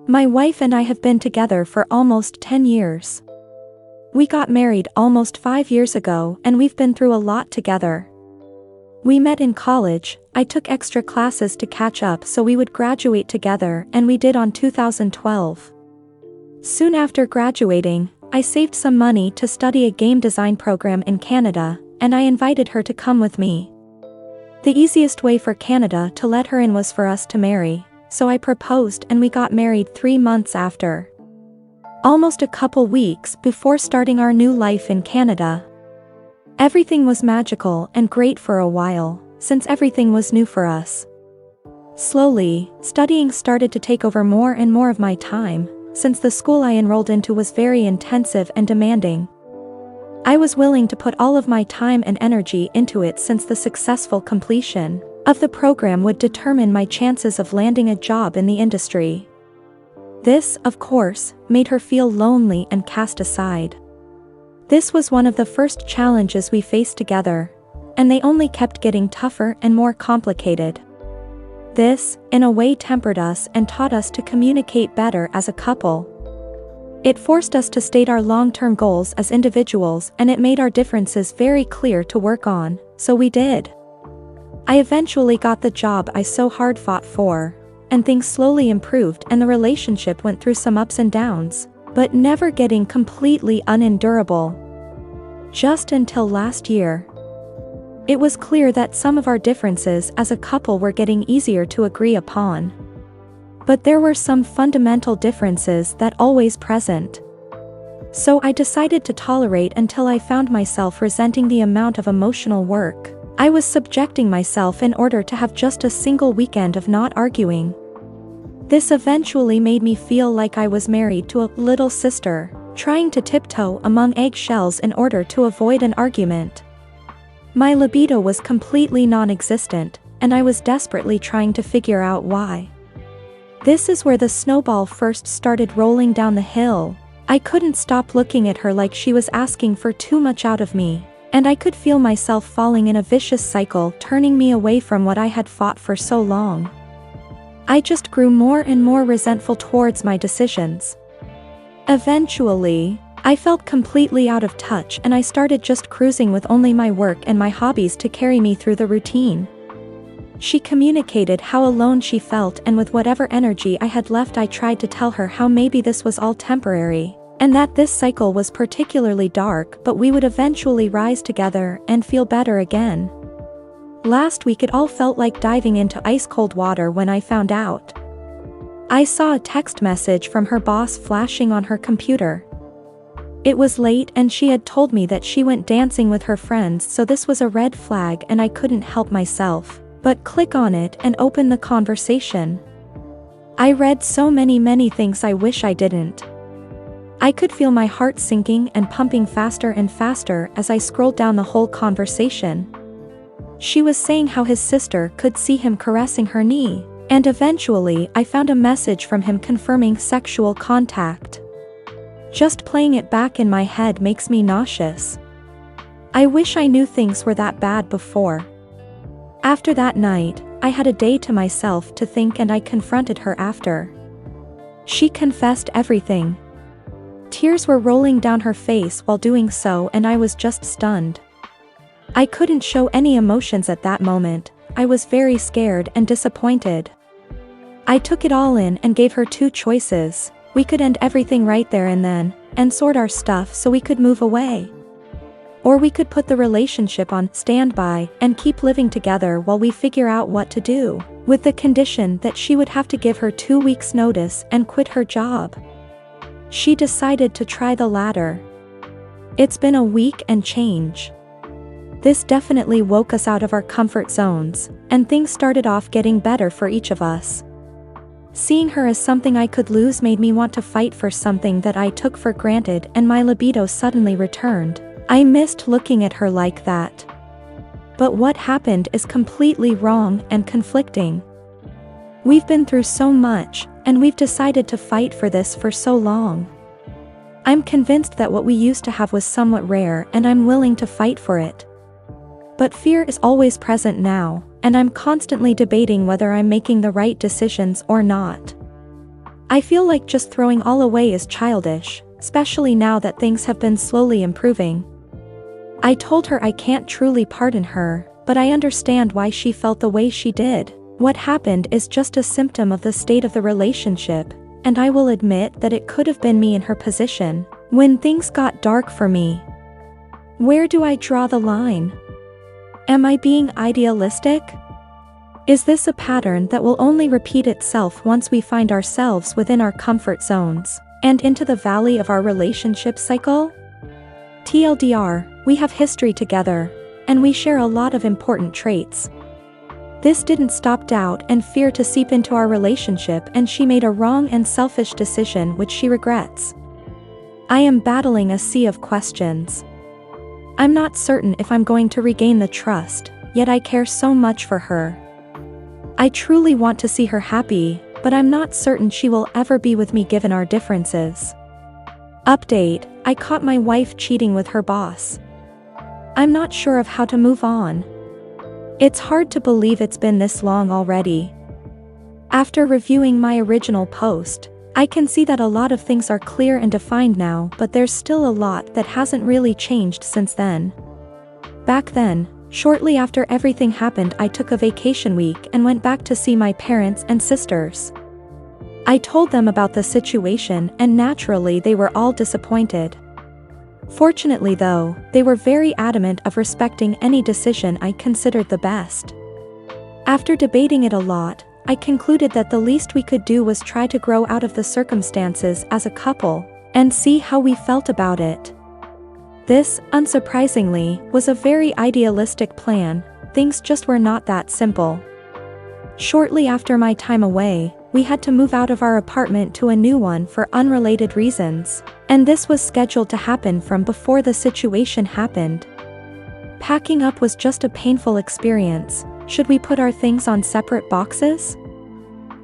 My wife and I have been together for almost 10 years. We got married almost 5 years ago and we've been through a lot together. We met in college. I took extra classes to catch up so we would graduate together, and we did on 2012. Soon after graduating, I saved some money to study a game design program in Canada, and I invited her to come with me. The easiest way for Canada to let her in was for us to marry, so I proposed and we got married 3 months after. Almost a couple weeks before starting our new life in Canada. Everything was magical and great for a while, since everything was new for us. Slowly, studying started to take over more and more of my time, since the school I enrolled into was very intensive and demanding. I was willing to put all of my time and energy into it since the successful completion of the program would determine my chances of landing a job in the industry. This, of course, made her feel lonely and cast aside. This was one of the first challenges we faced together, and they only kept getting tougher and more complicated. This, in a way, tempered us and taught us to communicate better as a couple. It forced us to state our long-term goals as individuals, and it made our differences very clear to work on, so we did. I eventually got the job I so hard fought for, and things slowly improved and the relationship went through some ups and downs, but never getting completely unendurable. Just until last year. It was clear that some of our differences as a couple were getting easier to agree upon. But there were some fundamental differences that always present. So I decided to tolerate until I found myself resenting the amount of emotional work I was subjecting myself in order to have just a single weekend of not arguing. This eventually made me feel like I was married to a little sister, trying to tiptoe among eggshells in order to avoid an argument. My libido was completely non-existent, and I was desperately trying to figure out why. This is where the snowball first started rolling down the hill. I couldn't stop looking at her like she was asking for too much out of me, and I could feel myself falling in a vicious cycle, turning me away from what I had fought for so long. I just grew more and more resentful towards my decisions. Eventually, I felt completely out of touch and I started just cruising with only my work and my hobbies to carry me through the routine. She communicated how alone she felt, and with whatever energy I had left I tried to tell her how maybe this was all temporary, and that this cycle was particularly dark, but we would eventually rise together and feel better again. Last week it all felt like diving into ice-cold water when I found out. I saw a text message from her boss flashing on her computer. It was late and she had told me that she went dancing with her friends, so this was a red flag and I couldn't help myself but click on it and open the conversation. I read so many things I wish I didn't. I could feel my heart sinking and pumping faster and faster as I scrolled down the whole conversation. She was saying how his sister could see him caressing her knee, and eventually I found a message from him confirming sexual contact. Just playing it back in my head makes me nauseous. I wish I knew things were that bad before. After that night, I had a day to myself to think, and I confronted her after. She confessed everything. Tears were rolling down her face while doing so, and I was just stunned. I couldn't show any emotions at that moment. I was very scared and disappointed. I took it all in and gave her 2 choices. We could end everything right there and then, and sort our stuff so we could move away. Or we could put the relationship on standby and keep living together while we figure out what to do, with the condition that she would have to give her 2 weeks' notice and quit her job. She decided to try the latter. It's been a week and change. This definitely woke us out of our comfort zones, and things started off getting better for each of us. Seeing her as something I could lose made me want to fight for something that I took for granted, and my libido suddenly returned. I missed looking at her like that. But what happened is completely wrong and conflicting. We've been through so much, and we've decided to fight for this for so long. I'm convinced that what we used to have was somewhat rare, and I'm willing to fight for it. But fear is always present now, and I'm constantly debating whether I'm making the right decisions or not. I feel like just throwing all away is childish, especially now that things have been slowly improving. I told her I can't truly pardon her, but I understand why she felt the way she did. What happened is just a symptom of the state of the relationship, and I will admit that it could have been me in her position when things got dark for me. Where do I draw the line? Am I being idealistic? Is this a pattern that will only repeat itself once we find ourselves within our comfort zones and into the valley of our relationship cycle? TLDR, we have history together, and we share a lot of important traits. This didn't stop doubt and fear to seep into our relationship, and she made a wrong and selfish decision which she regrets. I am battling a sea of questions. I'm not certain if I'm going to regain the trust, yet I care so much for her. I truly want to see her happy, but I'm not certain she will ever be with me given our differences. Update, I caught my wife cheating with her boss. I'm not sure of how to move on. It's hard to believe it's been this long already. After reviewing my original post, I can see that a lot of things are clear and defined now, but there's still a lot that hasn't really changed since then. Back then, shortly after everything happened, I took a vacation week and went back to see my parents and sisters. I told them about the situation, and naturally they were all disappointed. Fortunately though, they were very adamant of respecting any decision I considered the best. After debating it a lot, I concluded that the least we could do was try to grow out of the circumstances as a couple, and see how we felt about it. This, unsurprisingly, was a very idealistic plan. Things just were not that simple. Shortly after my time away, we had to move out of our apartment to a new one for unrelated reasons, and this was scheduled to happen from before the situation happened. Packing up was just a painful experience. Should we put our things on separate boxes?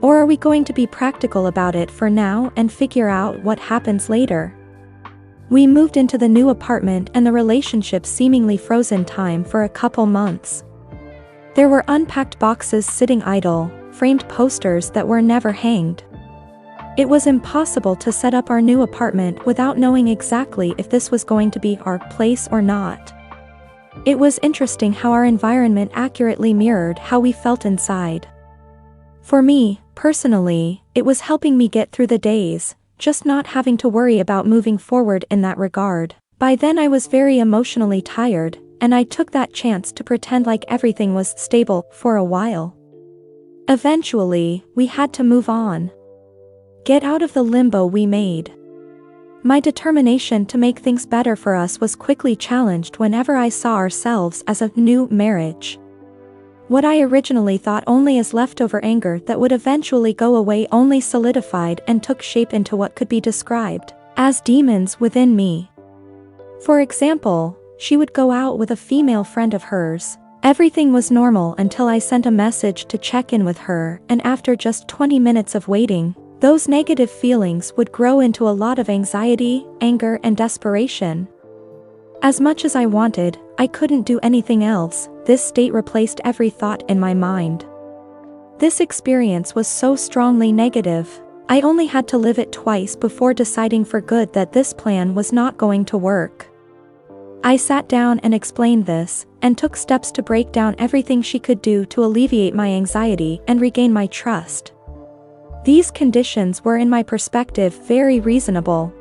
Or are we going to be practical about it for now and figure out what happens later? We moved into the new apartment and the relationship seemingly froze in time for a couple months. There were unpacked boxes sitting idle, framed posters that were never hanged. It was impossible to set up our new apartment without knowing exactly if this was going to be our place or not. It was interesting how our environment accurately mirrored how we felt inside. For me, personally, it was helping me get through the days, just not having to worry about moving forward in that regard. By then I was very emotionally tired, and I took that chance to pretend like everything was stable for a while. Eventually, we had to move on. Get out of the limbo we made. My determination to make things better for us was quickly challenged whenever I saw ourselves as a new marriage. What I originally thought only as leftover anger that would eventually go away only solidified and took shape into what could be described as demons within me. For example, she would go out with a female friend of hers. Everything was normal until I sent a message to check in with her, and after just 20 minutes of waiting, those negative feelings would grow into a lot of anxiety, anger, and desperation. As much as I wanted, I couldn't do anything else. This state replaced every thought in my mind. This experience was so strongly negative. I only had to live it twice before deciding for good that this plan was not going to work. I sat down and explained this, and took steps to break down everything she could do to alleviate my anxiety and regain my trust. These conditions were, in my perspective, very reasonable.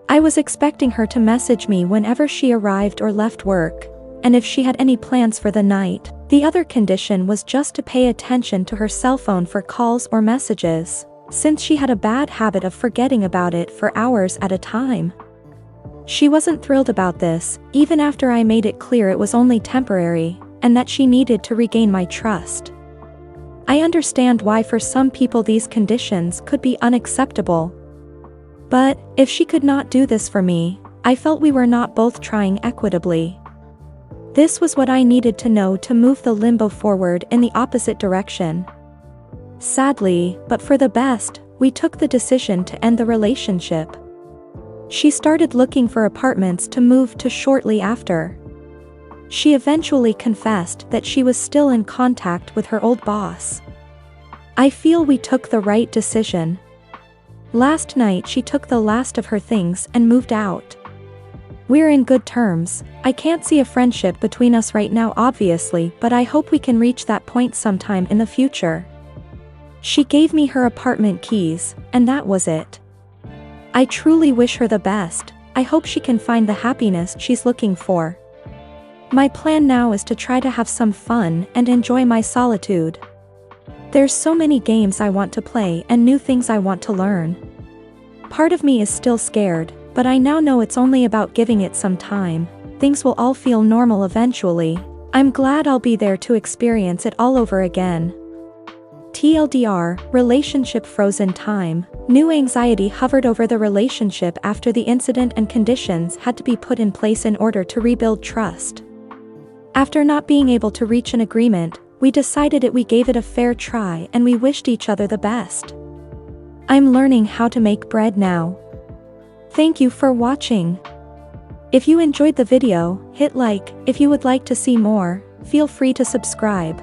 I was expecting her to message me whenever she arrived or left work, and if she had any plans for the night. The other condition was just to pay attention to her cell phone for calls or messages, since she had a bad habit of forgetting about it for hours at a time. She wasn't thrilled about this, even after I made it clear it was only temporary, and that she needed to regain my trust. I understand why for some people these conditions could be unacceptable. But, if she could not do this for me, I felt we were not both trying equitably. This was what I needed to know to move the limbo forward in the opposite direction. Sadly, but for the best, we took the decision to end the relationship. She started looking for apartments to move to shortly after. She eventually confessed that she was still in contact with her old boss. I feel we took the right decision. Last night she took the last of her things and moved out. We're in good terms. I can't see a friendship between us right now obviously, but I hope we can reach that point sometime in the future. She gave me her apartment keys, and that was it. I truly wish her the best. I hope she can find the happiness she's looking for. My plan now is to try to have some fun and enjoy my solitude. There's so many games I want to play and new things I want to learn. Part of me is still scared, but I now know it's only about giving it some time. Things will all feel normal eventually. I'm glad I'll be there to experience it all over again. TLDR, relationship frozen time. New anxiety hovered over the relationship after the incident and conditions had to be put in place in order to rebuild trust. After not being able to reach an agreement, we decided we gave it a fair try and we wished each other the best. I'm learning how to make bread now. Thank you for watching. If you enjoyed the video, hit like. If you would like to see more, feel free to subscribe.